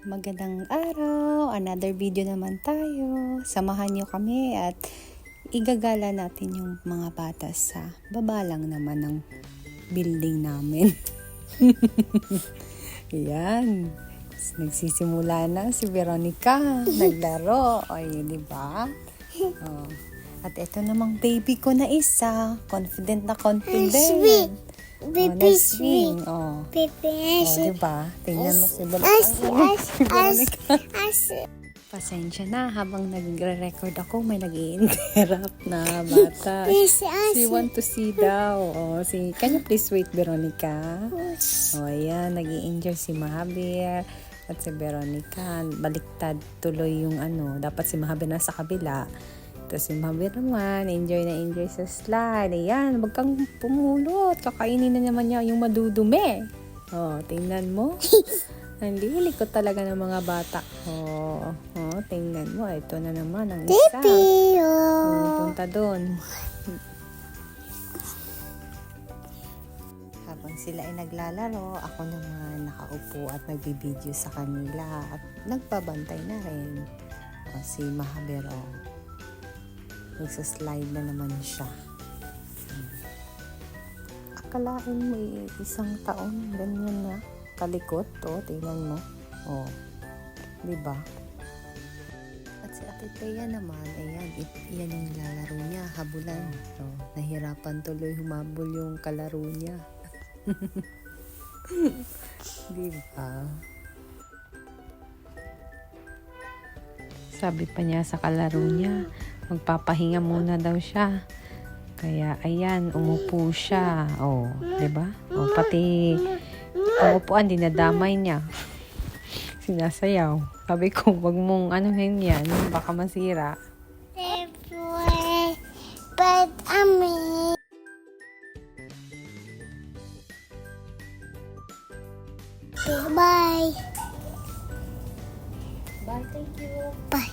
Magandang araw, another video naman tayo. Samahan niyo kami at igagala natin yung mga bata sa baba lang naman ng building namin. Ayan. Nagsisimula na si Veronica. Naglaro. Ay, di ba? Oh. At ito namang baby ko na isa. Confident na confident. Baby swing. Oh. Baby Oh, diba? Tingnan mo si Veronica. Pasensya na, habang nagre-record ako, may nag-i-interrupt na bata. She want to see daw. Oh, can you please wait, Veronica? Oh, ayan, nag-i-enjoy si Mahabir at si Veronica. Baliktad tuloy yung dapat si Mahabir nasa kabila. Tapos si Mahabir naman, enjoy sa slide. Ayan, wag kang pumulot. Kakainin na naman niya yung madudumi. Oh, tingnan mo. Ang lilik ko talaga ng mga bata. Oh, tingnan mo. Ito na naman ang isa. Punta doon. Habang sila ay naglalaro, ako naman nakaupo at nagbibideo sa kanila. At nagpabantay na rin. Si Mahabir, nagsaslide na naman siya. Akalain mo isang taon, ganyan na. Kalikot, tingnan mo. Diba? At si Ate Thea naman, ayan, yan yung nilalaro niya, habulan. Nahirapan tuloy humabol yung kalaro niya. Diba? Sabi pa niya sa kalaro niya, magpapahinga muna daw siya. Kaya, ayan, umupo siya. Diba? Pati umupuan, dinadamay niya. Sinasayaw. Sabi ko, wag mong anuhin yan. Baka masira. Bye. Bye, thank you. Bye.